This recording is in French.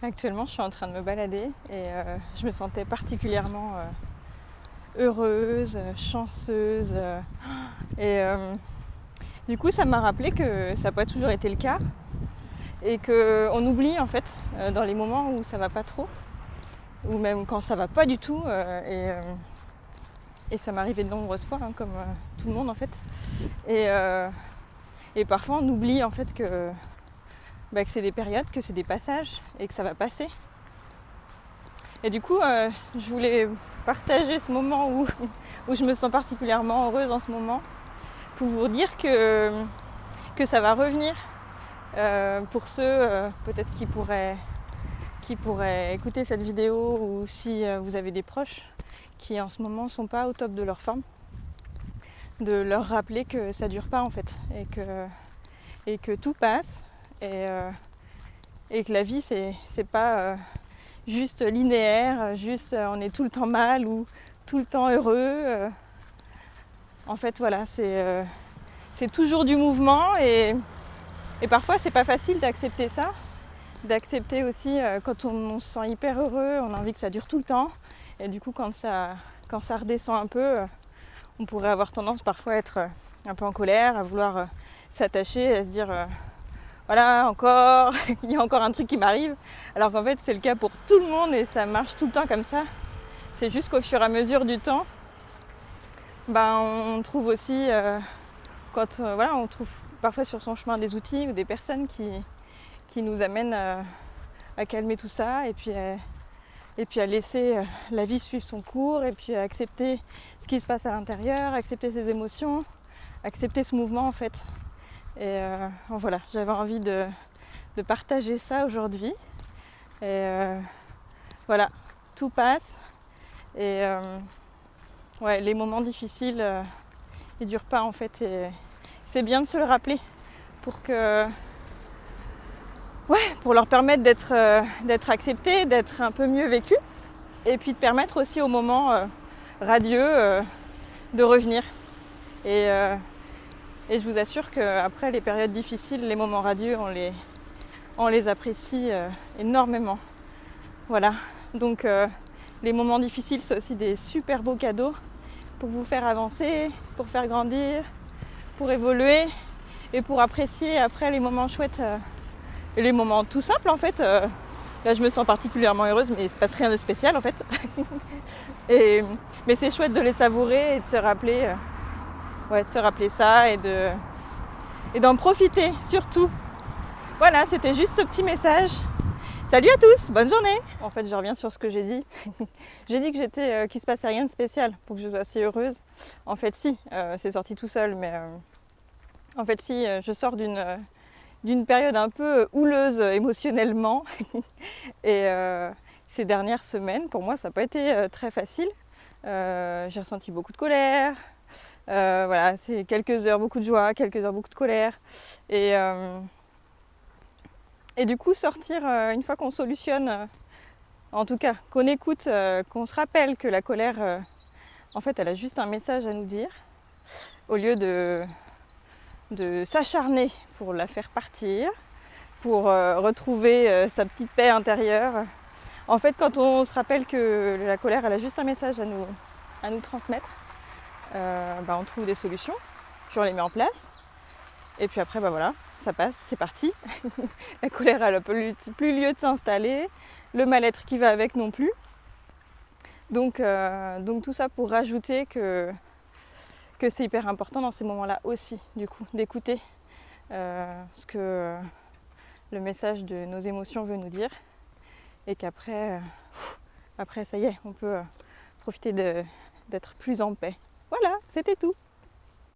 Actuellement, je suis en train de me balader et je me sentais particulièrement heureuse, chanceuse. Et du coup, ça m'a rappelé que ça n'a pas toujours été le cas et qu'on oublie en fait dans les moments où ça va pas trop ou même quand ça va pas du tout. Et ça m'est arrivé de nombreuses fois, hein, comme tout le monde en fait. Et parfois, on oublie en fait que c'est des périodes, que c'est des passages et que ça va passer. Et du coup, je voulais partager ce moment où je me sens particulièrement heureuse en ce moment pour vous dire que ça va revenir. Pour ceux peut-être qui pourraient écouter cette vidéo ou si vous avez des proches qui en ce moment ne sont pas au top de leur forme, de leur rappeler que ça ne dure pas en fait et que tout passe et que la vie c'est pas juste linéaire, juste on est tout le temps mal ou tout le temps heureux. En fait voilà, c'est toujours du mouvement et parfois c'est pas facile d'accepter ça, d'accepter aussi quand on se sent hyper heureux, on a envie que ça dure tout le temps et du coup quand ça redescend un peu, on pourrait avoir tendance parfois à être un peu en colère, à vouloir s'attacher, à se dire voilà encore, il y a encore un truc qui m'arrive, alors qu'en fait c'est le cas pour tout le monde et ça marche tout le temps comme ça. C'est juste qu'au fur et à mesure du temps, on trouve aussi, on trouve parfois sur son chemin des outils ou des personnes qui nous amènent à calmer tout ça et puis à laisser la vie suivre son cours et puis à accepter ce qui se passe à l'intérieur, accepter ses émotions, accepter ce mouvement en fait. Et voilà, j'avais envie de partager ça aujourd'hui. Et voilà, tout passe. Et les moments difficiles, ils durent pas en fait. Et c'est bien de se le rappeler pour leur permettre d'être acceptés, d'être un peu mieux vécus. Et puis de permettre aussi aux moments radieux de revenir. Et je vous assure qu'après les périodes difficiles, les moments radieux, on les apprécie énormément. Voilà, donc les moments difficiles, c'est aussi des super beaux cadeaux pour vous faire avancer, pour faire grandir, pour évoluer et pour apprécier après les moments chouettes et les moments tout simples en fait. Là, je me sens particulièrement heureuse, mais il ne se passe rien de spécial en fait. Mais c'est chouette de les savourer et de se rappeler ça et d'en profiter surtout. Voilà, c'était juste ce petit message. Salut à tous, bonne journée. En fait, je reviens sur ce que j'ai dit. J'ai dit que qu'il se passait rien de spécial pour que je sois assez heureuse. En fait, si, c'est sorti tout seul, mais en fait, si, je sors d'une période un peu houleuse émotionnellement. Et ces dernières semaines, pour moi, ça n'a pas été très facile. J'ai ressenti beaucoup de colère. Voilà, c'est quelques heures beaucoup de joie, quelques heures beaucoup de colère. Et du coup, sortir, une fois qu'on solutionne, en tout cas, qu'on écoute, qu'on se rappelle que la colère, en fait, elle a juste un message à nous dire, au lieu de s'acharner pour la faire partir, pour retrouver sa petite paix intérieure. En fait, quand on se rappelle que la colère, elle a juste un message à nous transmettre, on trouve des solutions, puis on les met en place. Et puis après, voilà, ça passe, c'est parti. La colère, elle n'a plus lieu de s'installer. Le mal-être qui va avec non plus. Donc tout ça pour rajouter que c'est hyper important dans ces moments-là aussi, du coup, d'écouter ce que le message de nos émotions veut nous dire. Et qu'après, ça y est, on peut profiter d'être plus en paix. Voilà, c'était tout.